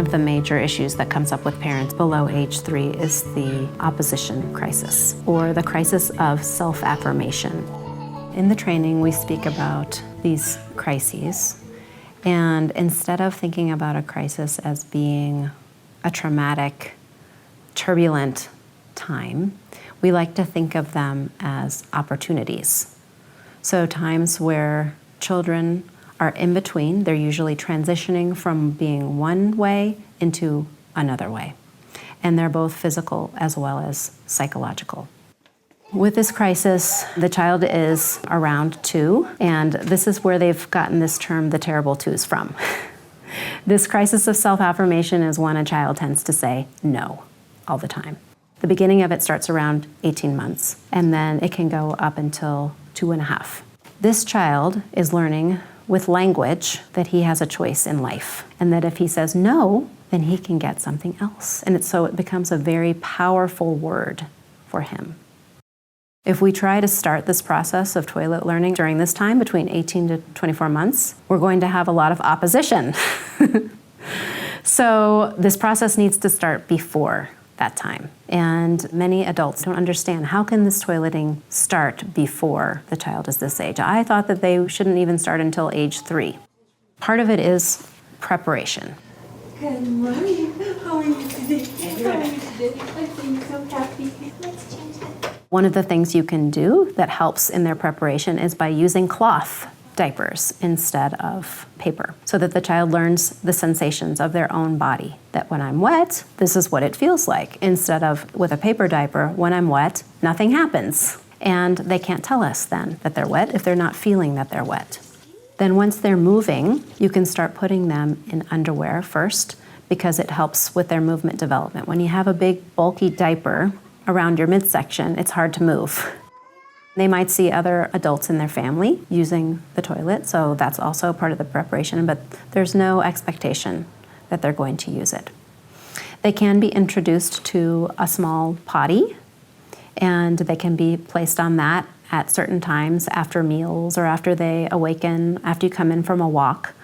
of the major issues that comes up with parents below age 3 is the opposition crisis, or the crisis of self-affirmation. In the training, we speak about these crises, and instead of thinking about a crisis as being a traumatic, turbulent time, we like to think of them as opportunities. So times where children are in between, they're usually transitioning from being one way into another way. And they're both physical as well as psychological. With this crisis, the child is around 2, and this is where they've gotten this term, the terrible twos, from. This crisis of self-affirmation is when a child tends to say no all the time. The beginning of it starts around 18 months, and then it can go up until 2.5. This child is learning with language that he has a choice in life, and that if he says no, then he can get something else. And so it becomes a very powerful word for him. If we try to start this process of toilet learning during this time, between 18 to 24 months, we're going to have a lot of opposition. So this process needs to start before that time. And many adults don't understand, how can this toileting start before the child is this age? I thought that they shouldn't even start until age 3. Part of it is preparation. Good morning. How are you today? How are you today? I'm so happy. Let's change it. One of the things you can do that helps in their preparation is by using cloth diapers instead of paper, so that the child learns the sensations of their own body. That when I'm wet, this is what it feels like, instead of with a paper diaper, when I'm wet, nothing happens. And they can't tell us then that they're wet if they're not feeling that they're wet. Then once they're moving, you can start putting them in underwear first, because it helps with their movement development. When you have a big bulky diaper around your midsection, it's hard to move. They might see other adults in their family using the toilet, so that's also part of the preparation, but there's no expectation that they're going to use it. They can be introduced to a small potty, and they can be placed on that at certain times after meals or after they awaken, after you come in from a walk.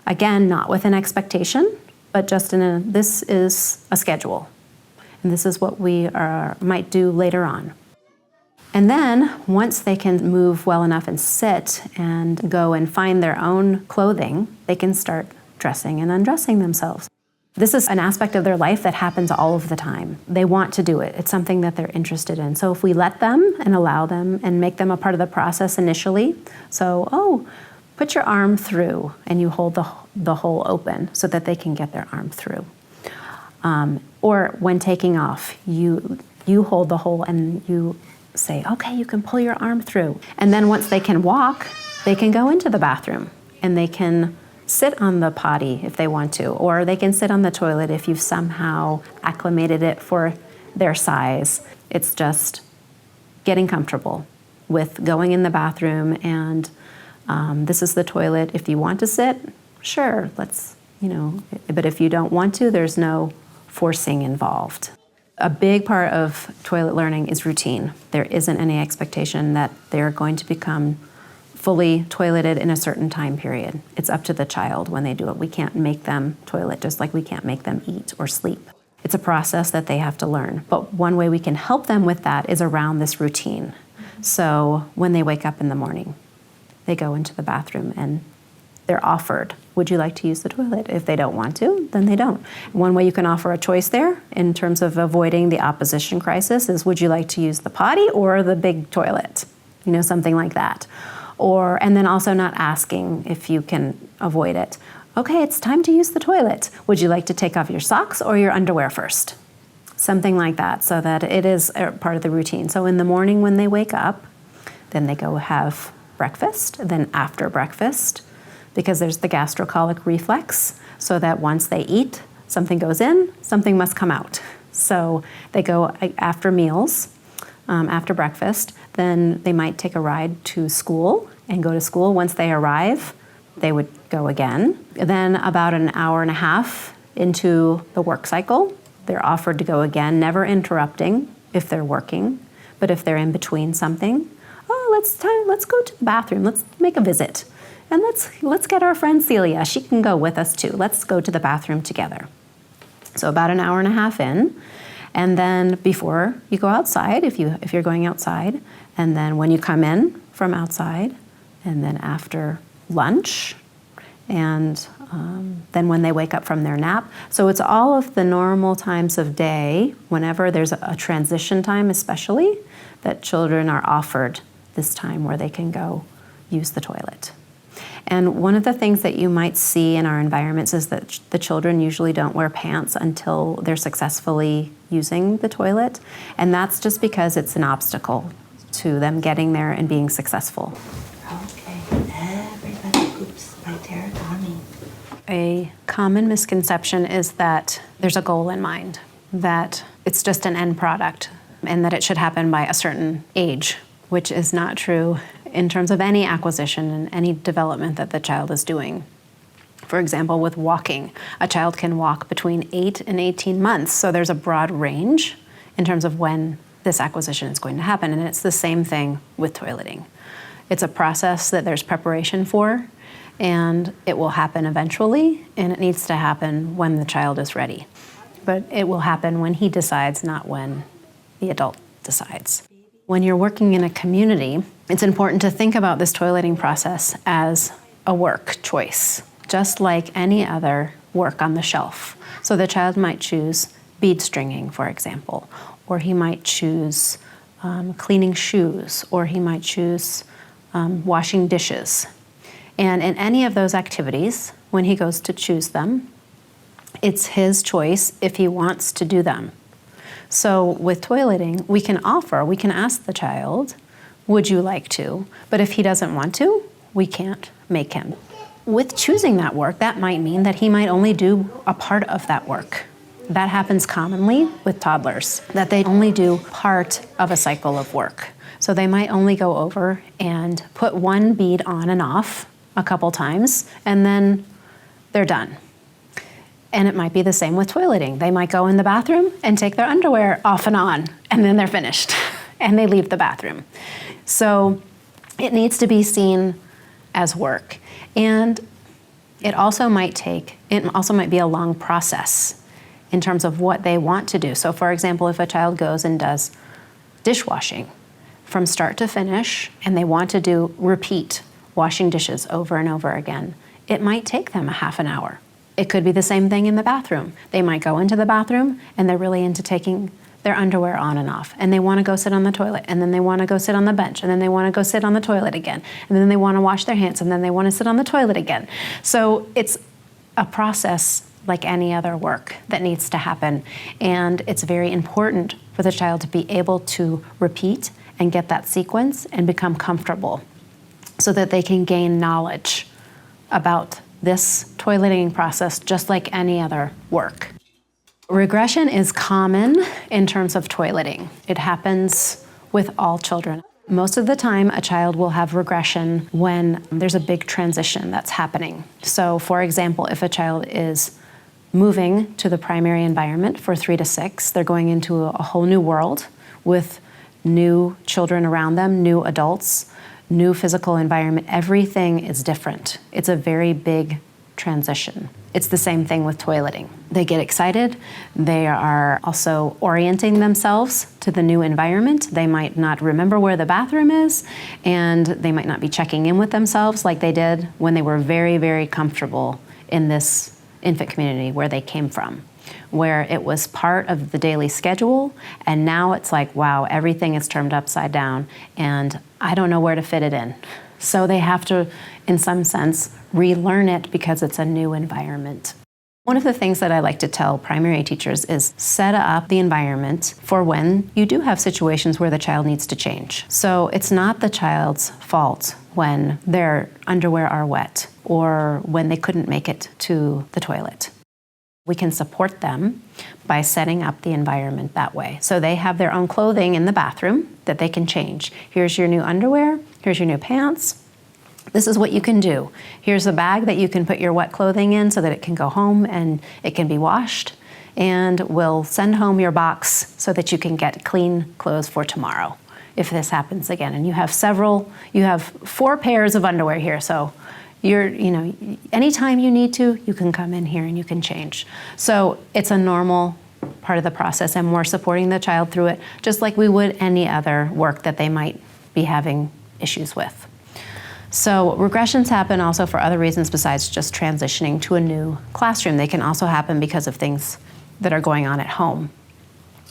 Again, not with an expectation, but just this is a schedule, and this is what we might do later on. And then, once they can move well enough and sit and go and find their own clothing, they can start dressing and undressing themselves. This is an aspect of their life that happens all of the time. They want to do it. It's something that they're interested in. So if we let them and allow them and make them a part of the process initially, so, put your arm through, and you hold the hole open so that they can get their arm through. Or when taking off, you hold the hole and you say, okay, you can pull your arm through. And then once they can walk, they can go into the bathroom, and they can sit on the potty if they want to, or they can sit on the toilet if you've somehow acclimated it for their size. It's just getting comfortable with going in the bathroom, and this is the toilet. If you want to sit, sure, but if you don't want to, there's no forcing involved. A big part of toilet learning is routine. There isn't any expectation that they're going to become fully toileted in a certain time period. It's up to the child when they do it. We can't make them toilet, just like we can't make them eat or sleep. It's a process that they have to learn. But one way we can help them with that is around this routine. So when they wake up in the morning, they go into the bathroom and they're offered, would you like to use the toilet? If they don't want to, then they don't. One way you can offer a choice there in terms of avoiding the opposition crisis is, would you like to use the potty or the big toilet? Something like that. And then also not asking if you can avoid it. Okay, it's time to use the toilet. Would you like to take off your socks or your underwear first? Something like that, so that it is a part of the routine. So in the morning when they wake up, then they go have breakfast. Then after breakfast, because there's the gastrocolic reflex, so that once they eat, something goes in, something must come out. So they go after meals, after breakfast, then they might take a ride to school and go to school. Once they arrive, they would go again. Then about an hour and a half into the work cycle, they're offered to go again, never interrupting if they're working, but if they're in between something, let's go to the bathroom, let's make a visit. And let's get our friend Celia. She can go with us too. Let's go to the bathroom together. So about an hour and a half in. And then before you go outside, if you're going outside, and then when you come in from outside, and then after lunch, and then when they wake up from their nap. So it's all of the normal times of day, whenever there's a transition time especially, that children are offered this time where they can go use the toilet. And one of the things that you might see in our environments is that the children usually don't wear pants until they're successfully using the toilet. And that's just because it's an obstacle to them getting there and being successful. Okay, everybody poops by terigami. A common misconception is that there's a goal in mind, that it's just an end product, and that it should happen by a certain age, which is not true in terms of any acquisition and any development that the child is doing. For example, with walking, a child can walk between 8 and 18 months, so there's a broad range in terms of when this acquisition is going to happen, and it's the same thing with toileting. It's a process that there's preparation for, and it will happen eventually, and it needs to happen when the child is ready. But it will happen when he decides, not when the adult decides. When you're working in a community, it's important to think about this toileting process as a work choice, just like any other work on the shelf. So the child might choose bead stringing, for example, or he might choose cleaning shoes, or he might choose washing dishes. And in any of those activities, when he goes to choose them, it's his choice if he wants to do them. So with toileting, we can ask the child, would you like to? But if he doesn't want to, we can't make him. With choosing that work, that might mean that he might only do a part of that work. That happens commonly with toddlers, that they only do part of a cycle of work. So they might only go over and put one bead on and off a couple times, and then they're done. And it might be the same with toileting. They might go in the bathroom and take their underwear off and on, and then they're finished, and they leave the bathroom. So it needs to be seen as work. And it also might be a long process in terms of what they want to do. So for example, if a child goes and does dishwashing from start to finish, and they want to repeat washing dishes over and over again, it might take them a half an hour. It could be the same thing in the bathroom. They might go into the bathroom and they're really into taking their underwear on and off, and they want to go sit on the toilet, and then they want to go sit on the bench, and then they want to go sit on the toilet again, and then they want to wash their hands, and then they want to sit on the toilet again. So it's a process like any other work that needs to happen, and it's very important for the child to be able to repeat and get that sequence and become comfortable so that they can gain knowledge about this toileting process just like any other work. Regression is common in terms of toileting. It happens with all children. Most of the time, a child will have regression when there's a big transition that's happening. So for example, if a child is moving to the primary environment for 3 to 6, they're going into a whole new world with new children around them, new adults, new physical environment. Everything is different. It's a very big transition. It's the same thing with toileting. They get excited. They are also orienting themselves to the new environment. They might not remember where the bathroom is, and they might not be checking in with themselves like they did when they were very, very comfortable in this infant community where they came from, where it was part of the daily schedule, and now it's like, wow, everything is turned upside down, and I don't know where to fit it in. So they have to, in some sense, relearn it because it's a new environment. One of the things that I like to tell primary teachers is set up the environment for when you do have situations where the child needs to change. So it's not the child's fault when their underwear are wet or when they couldn't make it to the toilet. We can support them by setting up the environment that way. So they have their own clothing in the bathroom that they can change. Here's your new underwear, here's your new pants. This is what you can do. Here's a bag that you can put your wet clothing in so that it can go home and it can be washed. And we'll send home your box so that you can get clean clothes for tomorrow if this happens again. And you have 4 pairs of underwear here, so Anytime you need to, you can come in here and you can change. So it's a normal part of the process, and we're supporting the child through it just like we would any other work that they might be having issues with. So regressions happen also for other reasons besides just transitioning to a new classroom. They can also happen because of things that are going on at home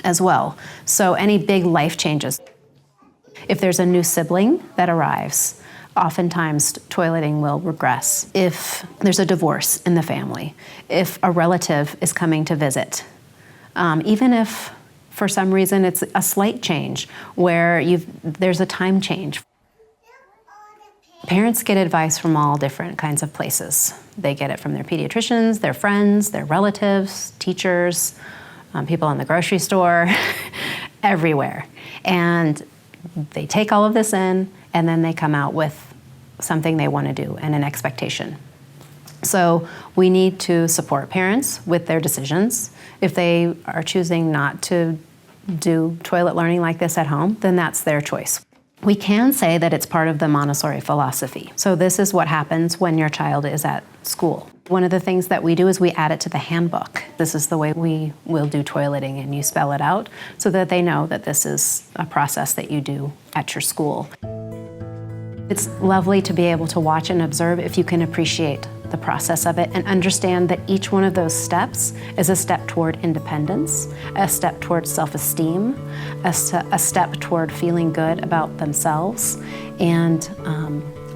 as well. So any big life changes. If there's a new sibling that arrives, oftentimes toileting will regress. If there's a divorce in the family, if a relative is coming to visit, even if for some reason it's a slight change where there's a time change. Parents get advice from all different kinds of places. They get it from their pediatricians, their friends, their relatives, teachers, people in the grocery store, everywhere. And they take all of this in, and then they come out with something they want to do and an expectation. So we need to support parents with their decisions. If they are choosing not to do toilet learning like this at home, then that's their choice. We can say that it's part of the Montessori philosophy. So this is what happens when your child is at school. One of the things that we do is we add it to the handbook. This is the way we will do toileting, and you spell it out so that they know that this is a process that you do at your school. It's lovely to be able to watch and observe if you can appreciate the process of it and understand that each one of those steps is a step toward independence, a step toward self-esteem, a step toward feeling good about themselves, and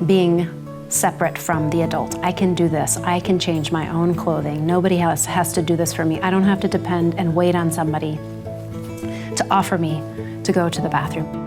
being separate from the adult. I can do this. I can change my own clothing. Nobody else has to do this for me. I don't have to depend and wait on somebody to offer me to go to the bathroom.